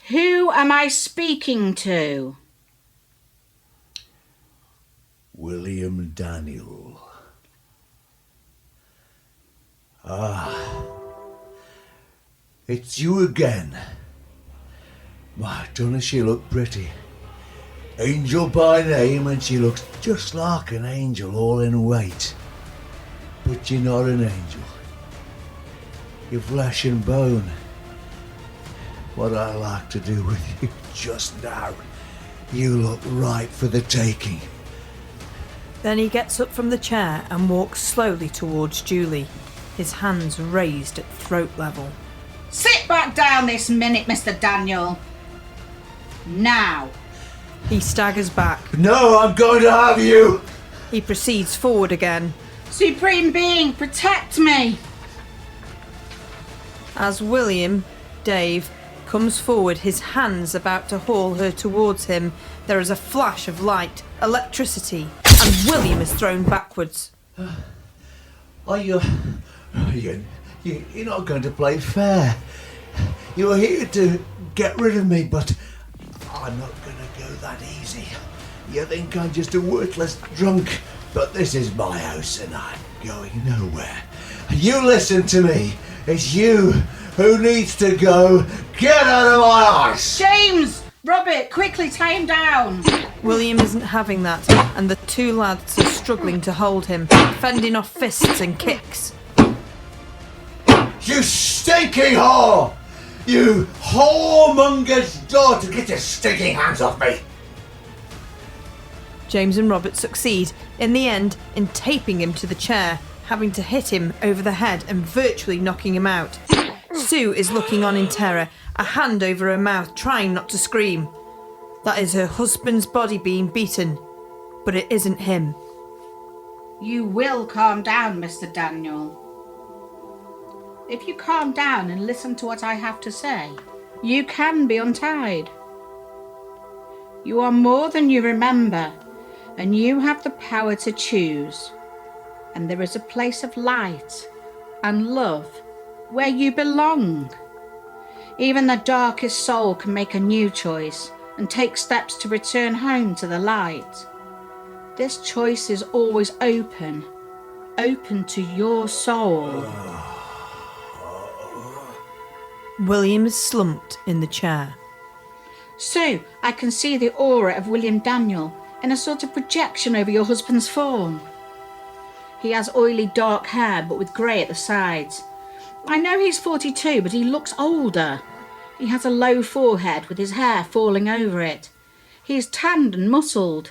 Who am I speaking to? William Daniel. It's you again. My, doesn't she look pretty? Angel by name, and she looks just like an angel all in white. But you're not an angel. You're flesh and bone. What I like to do with you just now, you look right for the taking. Then he gets up from the chair and walks slowly towards Julie, his hands raised at throat level. Sit back down this minute, Mr. Daniel. Now. He staggers back. No, I'm going to have you! He proceeds forward again. Supreme Being, protect me! As William, Dave, comes forward, his hands about to haul her towards him, there is a flash of light, electricity, and William is thrown backwards. You're not going to play fair. You're here to get rid of me, but I'm not going to go that easy. You think I'm just a worthless drunk, but this is my house and I'm going nowhere. You listen to me. It's you who needs to go. Get out of my house! James! Robert, quickly tie him down! William isn't having that, and the two lads are struggling to hold him, fending off fists and kicks. You stinking whore! You whoremonger's daughter! Get your stinking hands off me! James and Robert succeed, in the end, in taping him to the chair, having to hit him over the head and virtually knocking him out. Sue is looking on in terror, a hand over her mouth, trying not to scream. That is her husband's body being beaten, but it isn't him. You will calm down, Mr. Daniel. If you calm down and listen to what I have to say, you can be untied. You are more than you remember, and you have the power to choose. And there is a place of light and love where you belong. Even the darkest soul can make a new choice and take steps to return home to the light. This choice is always open to your soul. William is slumped in the chair. Sue, I can see the aura of William Daniel in a sort of projection over your husband's form. He has oily dark hair but with grey at the sides. I know he's 42, but he looks older. He has a low forehead with his hair falling over it. He is tanned and muscled.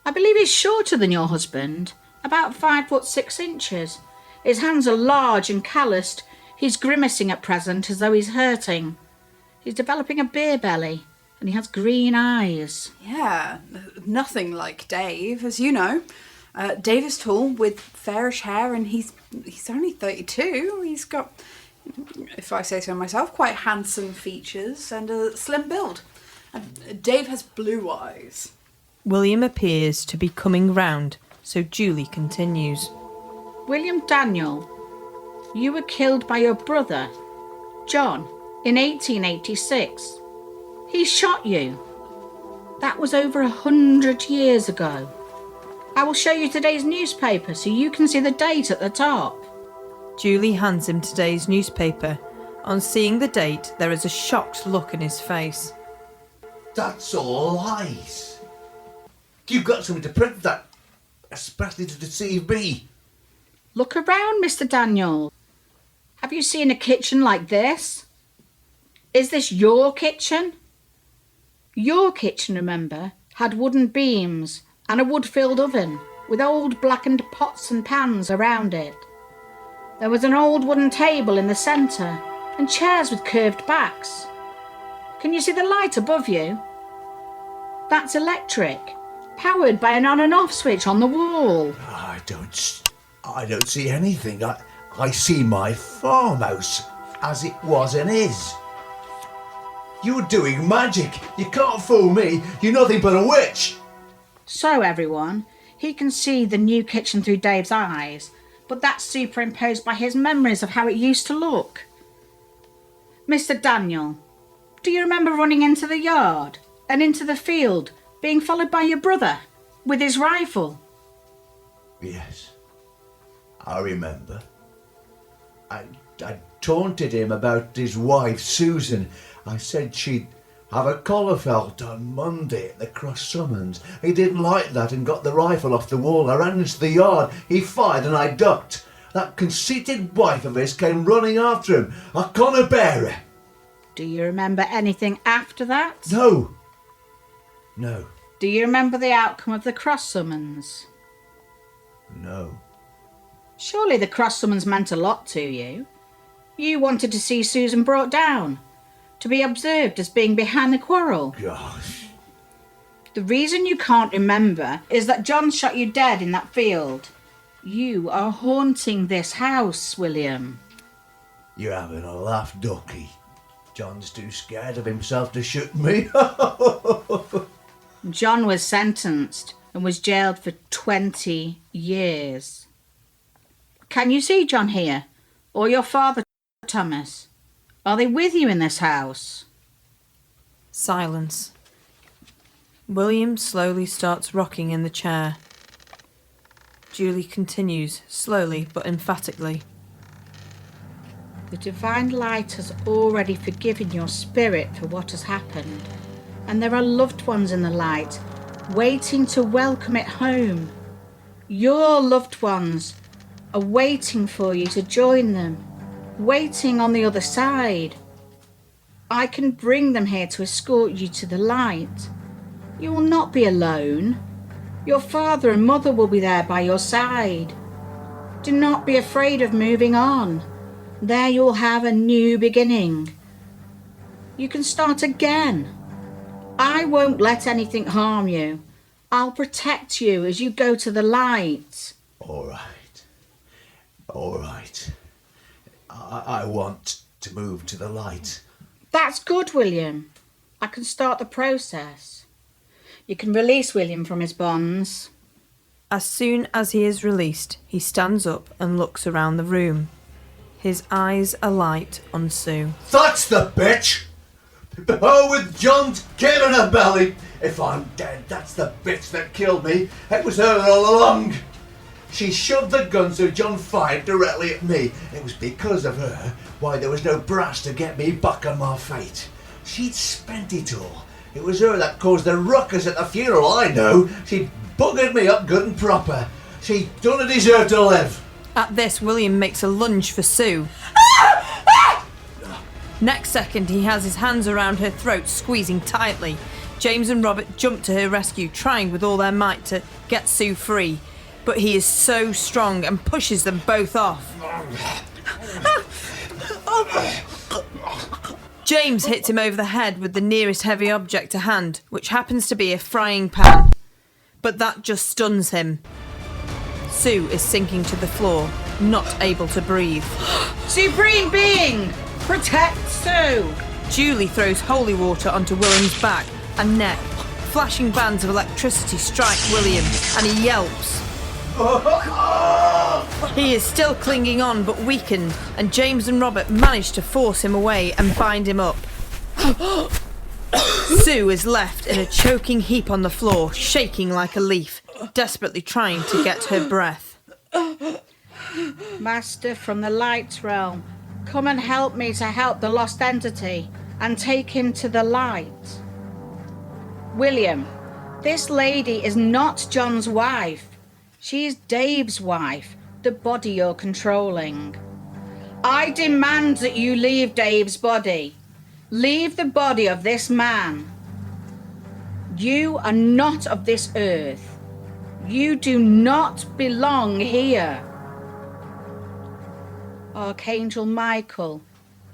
I believe he's shorter than your husband, about 5'6". His hands are large and calloused. He's grimacing at present as though he's hurting. He's developing a beer belly, and he has green eyes. Yeah, nothing like Dave, as you know. Dave is tall with fairish hair, and he's only 32. He's got, if I say so myself, quite handsome features and a slim build. And Dave has blue eyes. William appears to be coming round, so Julie continues. William Daniel, you were killed by your brother, John, in 1886. He shot you. That was over 100 years ago. I will show you today's newspaper so you can see the date at the top. Julie hands him today's newspaper. On seeing the date, there is a shocked look in his face. That's all lies. You've got something to print that, especially to deceive me. Look around, Mr. Daniel. Have you seen a kitchen like this? Is this your kitchen? Your kitchen, remember, had wooden beams and a wood-filled oven with old blackened pots and pans around it. There was an old wooden table in the centre and chairs with curved backs. Can you see the light above you? That's electric, powered by an on and off switch on the wall. I don't see anything. I see my farmhouse as it was and is. You're doing magic. You can't fool me. You're nothing but a witch. So everyone, he can see the new kitchen through Dave's eyes, but that's superimposed by his memories of how it used to look. Mr. Daniel, Do you remember running into the yard and into the field, being followed by your brother with his rifle? Yes, I remember. I taunted him about his wife, Susan. I said she'd have a collar felt on Monday at the Cross Summons. He didn't like that and got the rifle off the wall. I ran into the yard. He fired and I ducked. That conceited wife of his came running after him. I couldn't bear it. Do you remember anything after that? No. Do you remember the outcome of the cross summons? No. Surely the cross summons meant a lot to you. You wanted to see Susan brought down, to be observed as being behind the quarrel. Gosh. The reason you can't remember is that John shot you dead in that field. You are haunting this house, William. You're having a laugh, Ducky. John's too scared of himself to shoot me. John was sentenced and was jailed for 20 years. Can you see John here? Or your father, Thomas? Are they with you in this house? Silence. William slowly starts rocking in the chair. Julie continues, slowly but emphatically. The divine light has already forgiven your spirit for what has happened, and there are loved ones in the light, waiting to welcome it home. Your loved ones are waiting for you to join them, waiting on the other side. I can bring them here to escort you to the light. You will not be alone. Your father and mother will be there by your side. Do not be afraid of moving on. There you will have a new beginning. You can start again. I won't let anything harm you. I'll protect you as you go to the light. All right. I want to move to the light. That's good, William. I can start the process. You can release William from his bonds. As soon as he is released, he stands up and looks around the room. His eyes alight on Sue. That's the bitch! Oh, with John's kid in her belly. If I'm dead, that's the bitch that killed me. It was her all along. She shoved the gun so John fired directly at me. It was because of her why there was no brass to get me back on my feet. She'd spent it all. It was her that caused the ruckus at the funeral, I know. She buggered me up good and proper. She done deserve to live. At this, William makes a lunge for Sue. Next second, he has his hands around her throat, squeezing tightly. James and Robert jump to her rescue, trying with all their might to get Sue free. But he is so strong and pushes them both off. James hits him over the head with the nearest heavy object to hand, which happens to be a frying pan. But that just stuns him. Sue is sinking to the floor, not able to breathe. Supreme Being, protect Sue! Julie throws holy water onto William's back and neck. Flashing bands of electricity strike William, and he yelps. He is still clinging on but weakened, and James and Robert manage to force him away and bind him up. Sue is left in a choking heap on the floor, shaking like a leaf, desperately trying to get her breath. Master from the light realm, come and help me to help the lost entity and take him to the light. William, this lady is not John's wife. She is Dave's wife, the body you're controlling. I demand that you leave Dave's body. Leave the body of this man. You are not of this earth. You do not belong here. Archangel Michael,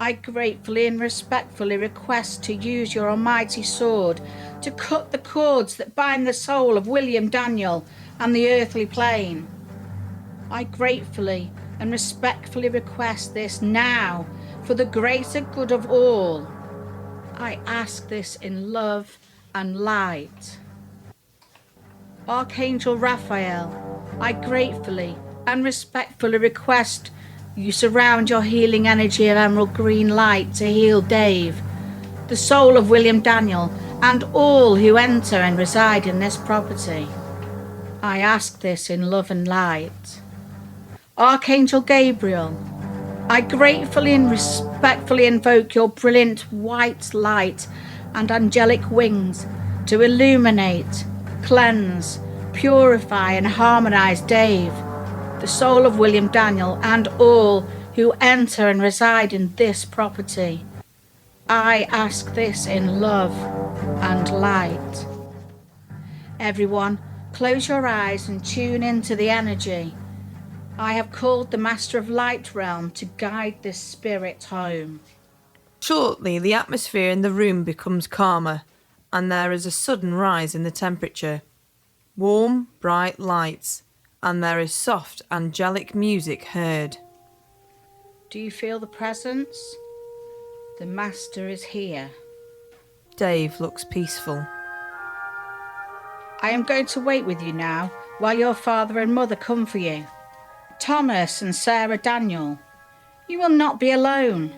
I gratefully and respectfully request to use your almighty sword to cut the cords that bind the soul of William Daniel and the earthly plane. I gratefully and respectfully request this now for the greater good of all. I ask this in love and light. Archangel Raphael, I gratefully and respectfully request you surround your healing energy of emerald green light to heal Dave, the soul of William Daniel, and all who enter and reside in this property. I ask this in love and light. Archangel Gabriel, I gratefully and respectfully invoke your brilliant white light and angelic wings to illuminate, cleanse, purify and harmonize Dave, the soul of William Daniel, and all who enter and reside in this property. I ask this in love and light. Everyone, close your eyes and tune into the energy. I have called the Master of Light Realm to guide this spirit home. Shortly, the atmosphere in the room becomes calmer, and there is a sudden rise in the temperature. Warm, bright lights, and there is soft, angelic music heard. Do you feel the presence? The Master is here. Dave looks peaceful. I am going to wait with you now while your father and mother come for you. Thomas and Sarah Daniel, you will not be alone.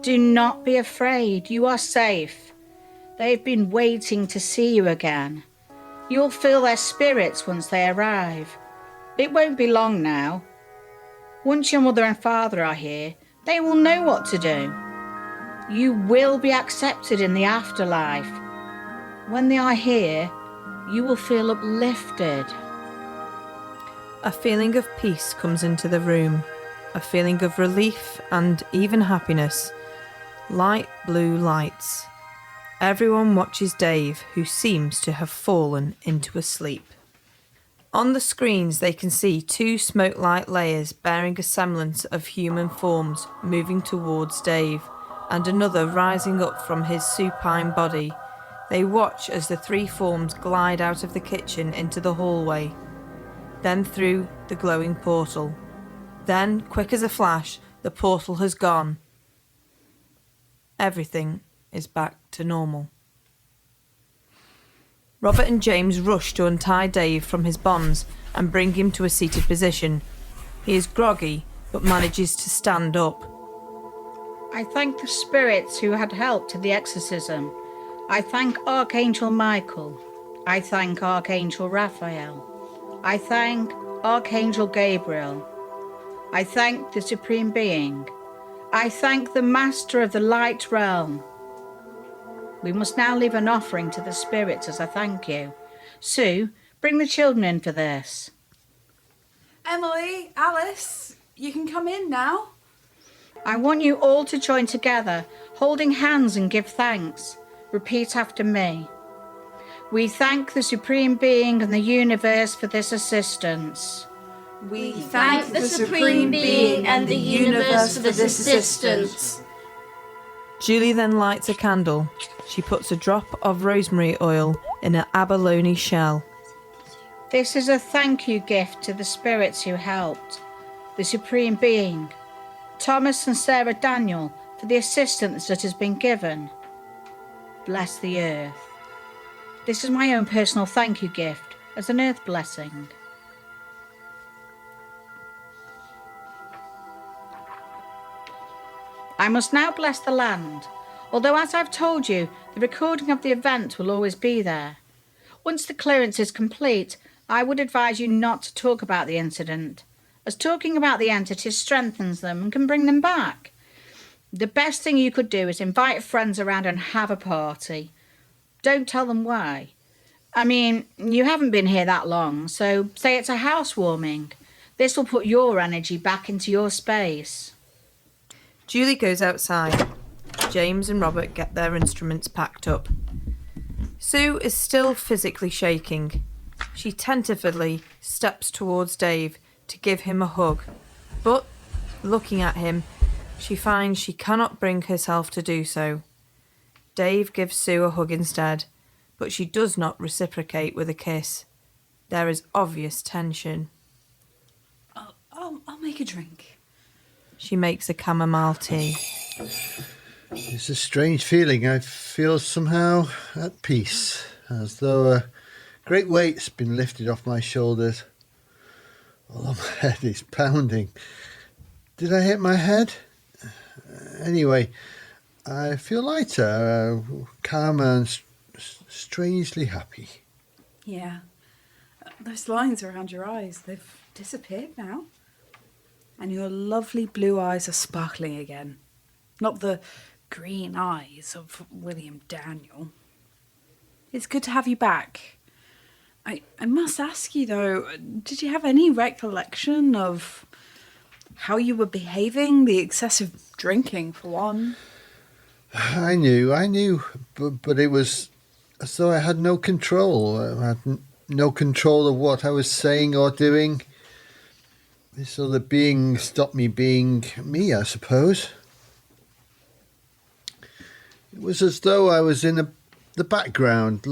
Do not be afraid, you are safe. They've been waiting to see you again. You'll feel their spirits once they arrive. It won't be long now. Once your mother and father are here, they will know what to do. You will be accepted in the afterlife. When they are here, you will feel uplifted. A feeling of peace comes into the room, a feeling of relief and even happiness. Light blue lights. Everyone watches Dave, who seems to have fallen into a sleep. On the screens they can see two smoke-like layers bearing a semblance of human forms moving towards Dave, and another rising up from his supine body. They watch as the three forms glide out of the kitchen into the hallway, then through the glowing portal. Then, quick as a flash, the portal has gone. Everything is back to normal. Robert and James rush to untie Dave from his bonds and bring him to a seated position. He is groggy, but manages to stand up. I thank the spirits who had helped in the exorcism. I thank Archangel Michael. I thank Archangel Raphael. I thank Archangel Gabriel. I thank the Supreme Being. I thank the Master of the Light Realm. We must now leave an offering to the spirits as a thank you. Sue, bring the children in for this. Emily, Alice, you can come in now. I want you all to join together, holding hands and give thanks. Repeat after me. We thank the Supreme Being and the universe for this assistance. We Thank the Supreme Being and the universe for this assistance. Julie then lights a candle. She puts a drop of rosemary oil in an abalone shell. This is a thank you gift to the spirits who helped, the Supreme Being, Thomas and Sarah Daniel for the assistance that has been given. Bless the earth. This is my own personal thank you gift as an earth blessing. I must now bless the land, although as I've told you, the recording of the event will always be there. Once the clearance is complete, I would advise you not to talk about the incident, as talking about the entities strengthens them and can bring them back. The best thing you could do is invite friends around and have a party. Don't tell them why. I mean, you haven't been here that long, so say it's a housewarming. This will put your energy back into your space. Julie goes outside. James and Robert get their instruments packed up. Sue is still physically shaking. She tentatively steps towards Dave to give him a hug, but, looking at him, she finds she cannot bring herself to do so. Dave gives Sue a hug instead, but she does not reciprocate with a kiss. There is obvious tension. I'll make a drink. She makes a chamomile tea. It's a strange feeling. I feel somehow at peace, as though a great weight's been lifted off my shoulders. Although my head is pounding. Did I hit my head? Anyway, I feel lighter, calmer and strangely happy. Yeah. Those lines around your eyes, they've disappeared now. And your lovely blue eyes are sparkling again. Not the green eyes of William Daniel. It's good to have you back. I must ask you though, did you have any recollection of how you were behaving? The excessive drinking, for one. I knew, but it was as though I had no control. I had no control of what I was saying or doing. This other being stopped me being me, I suppose. It was as though I was in the background,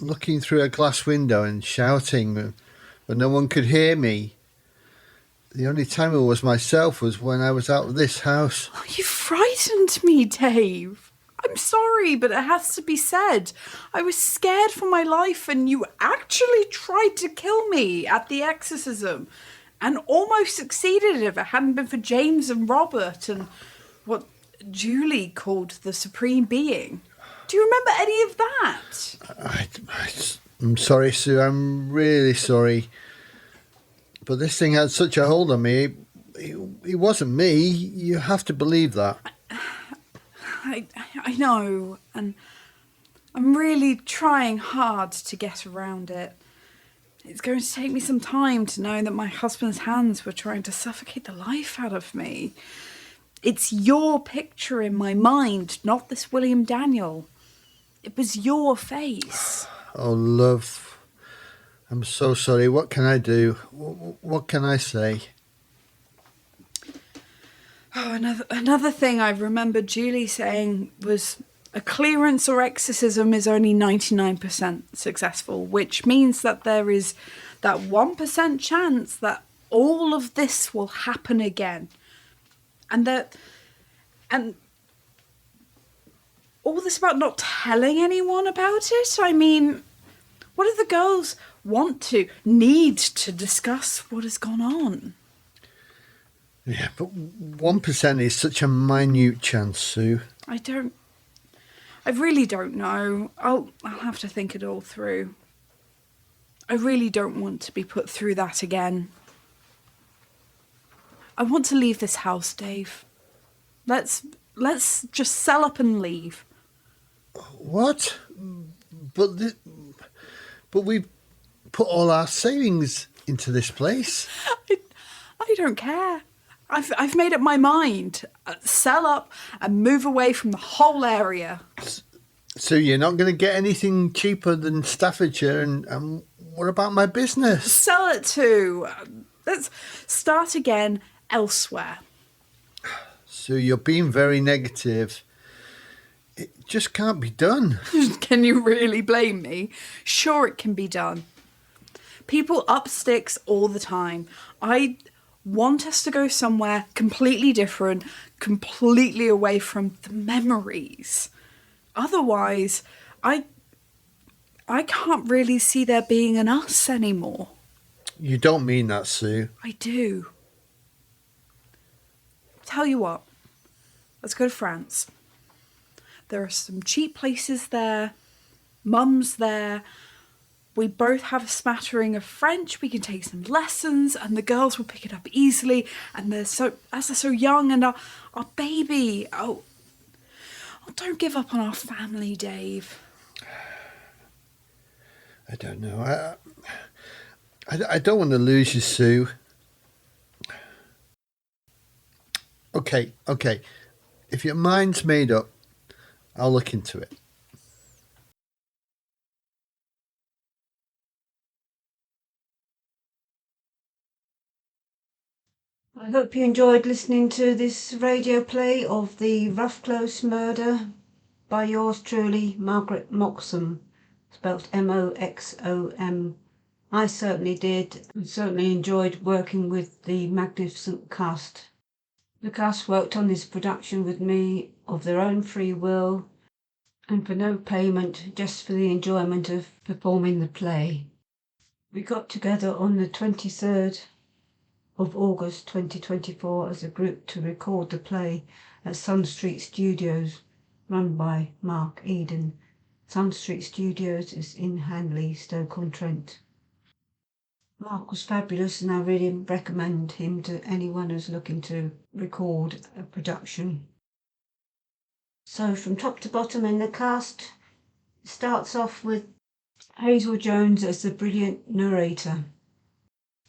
looking through a glass window and shouting, but no one could hear me. The only time I was myself was when I was out of this house. Oh, you frightened me, Dave. I'm sorry, but it has to be said. I was scared for my life and you actually tried to kill me at the exorcism and almost succeeded if it hadn't been for James and Robert and what Julie called the Supreme Being. Do you remember any of that? I'm sorry, Sue. I'm really sorry. But this thing had such a hold on me. It wasn't me. You have to believe that. I know, and I'm really trying hard to get around it. It's going to take me some time to know that my husband's hands were trying to suffocate the life out of me. It's your picture in my mind, not this William Daniel. It was your face. Oh, love. I'm so sorry. What can I do? What can I say? Oh, another thing I remember Julie saying was a clearance or exorcism is only 99% successful, which means that there is that 1% chance that all of this will happen again. And all this about not telling anyone about it, I mean, what if the girls need to discuss what has gone on? Yeah, but 1% is such a minute chance, Sue. I really don't know. I'll have to think it all through. I really don't want to be put through that again. I want to leave this house, Dave. Let's just sell up and leave. What? But we put all our savings into this place. I don't care. I've made up my mind. Sell up and move away from the whole area. So you're not going to get anything cheaper than Staffordshire, and what about my business? Sell it too. Let's start again elsewhere. So you're being very negative. It just can't be done. Can you really blame me? Sure, it can be done. People up sticks all the time. I want us to go somewhere completely different, completely away from the memories. Otherwise, I can't really see there being an us anymore. You don't mean that, Sue. I do. Tell you what, let's go to France. There are some cheap places there. Mum's there. We both have a smattering of French. We can take some lessons and the girls will pick it up easily. And they're so young, and our baby. Oh, don't give up on our family, Dave. I don't know. I don't want to lose you, Sue. Okay. If your mind's made up, I'll look into it. I hope you enjoyed listening to this radio play of The Rough Close Murder by yours truly, Margaret Moxham, spelt Moxom. I certainly did. I certainly enjoyed working with the magnificent cast. The cast worked on this production with me of their own free will and for no payment, just for the enjoyment of performing the play. We got together on the 23rd of August 2024 as a group to record the play at Sun Street Studios, run by Mark Eden. Sun Street Studios is in Hanley, Stoke-on-Trent. Mark was fabulous, and I really recommend him to anyone who's looking to record a production. So from top to bottom in the cast, it starts off with Hazel Jones as the brilliant narrator.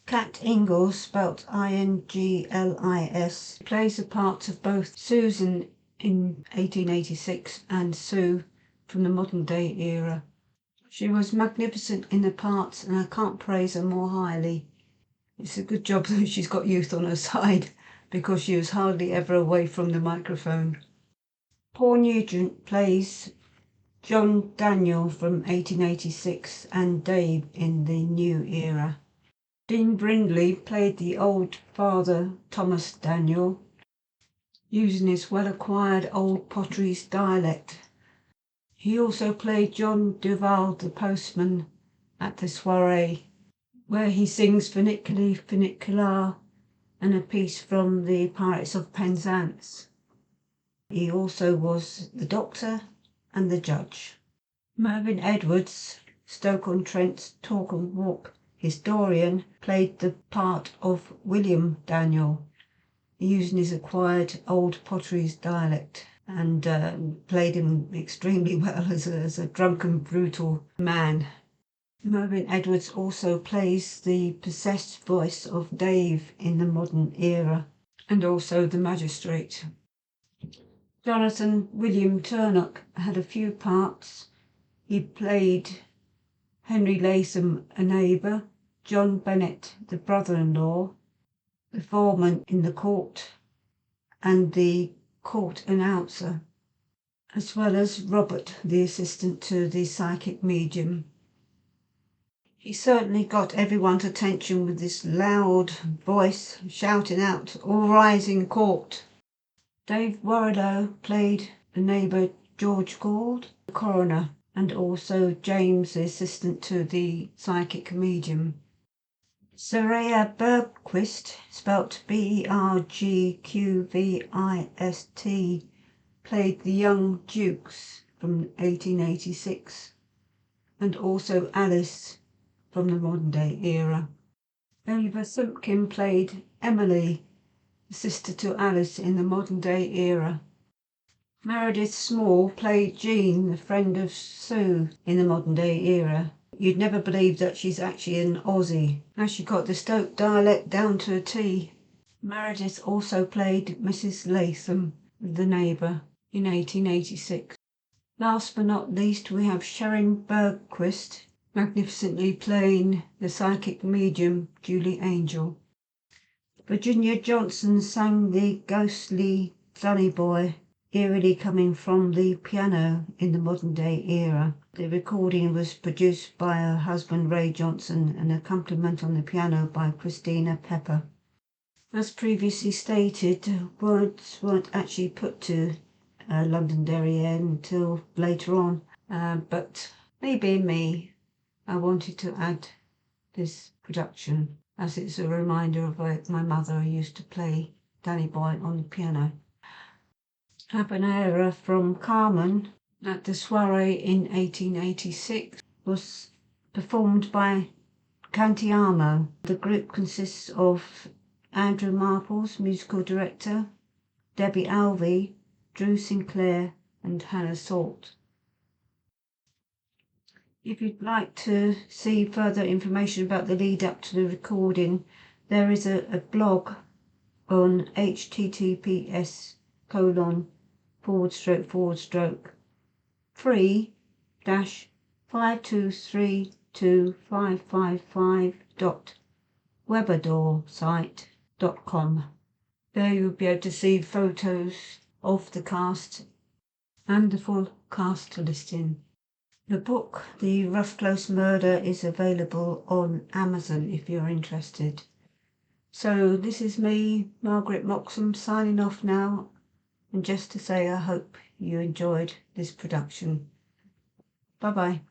Kat Ingalls, spelt Inglis, plays the parts of both Susan in 1886 and Sue from the modern day era. She was magnificent in the parts, and I can't praise her more highly. It's a good job that she's got youth on her side, because she was hardly ever away from the microphone. Paul Nugent plays John Daniel from 1886 and Dave in the new era. Dean Brindley played the old father Thomas Daniel, using his well-acquired old Potteries dialect. He also played John Duval the postman at the soiree, where he sings Funiculi Funicular and a piece from the Pirates of Penzance. He also was the doctor and the judge. Mervyn Edwards, Stoke-on-Trent's talk and walk historian, played the part of William Daniel, using his acquired old Potteries dialect, and played him extremely well as a drunken, brutal man. Mervyn Edwards also plays the possessed voice of Dave in the modern era, and also the magistrate. Jonathan William Turnock had a few parts. He played Henry Latham, a neighbour, John Bennett, the brother-in-law, the foreman in the court, and the court announcer, as well as Robert, the assistant to the psychic medium. He certainly got everyone's attention with this loud voice shouting out, "All rise in court." Dave Warrilow played the neighbour George Gould, the coroner, and also James, the assistant to the psychic medium. Soraya Bergquist, spelt Bergqvist, played the young Dukes from 1886, and also Alice from the modern day era. Eva Simpkin played Emily, the sister to Alice in the modern day era. Meredith Small played Jean, the friend of Sue in the modern day era. You'd never believe that she's actually an Aussie, as she got the Stoke dialect down to a T. Meredith also played Mrs. Latham, the neighbour, in 1886. Last but not least, we have Sharon Bergquist, magnificently playing the psychic medium Julie Angel. Virginia Johnson sang the ghostly Sonny Boy, eerily coming from the piano in the modern day era. The recording was produced by her husband Ray Johnson, and accompaniment on the piano by Christina Pepper. As previously stated, words weren't actually put to Londonderry until later on, but maybe me, I wanted to add this production as it's a reminder of my mother who used to play Danny Boy on the piano. Habanera from Carmen at the soiree in 1886 was performed by Cantiamo. The group consists of Andrew Marples, musical director, Debbie Alvey, Drew Sinclair and Hannah Salt. If you'd like to see further information about the lead up to the recording, there is a blog on https://free-52325555.webadorsite.com. There you'll be able to see photos of the cast and the full cast listing. The book, The Rough Close Murder, is available on Amazon if you're interested. So this is me, Margaret Moxham, signing off now, and just to say I hope you enjoyed this production. Bye bye.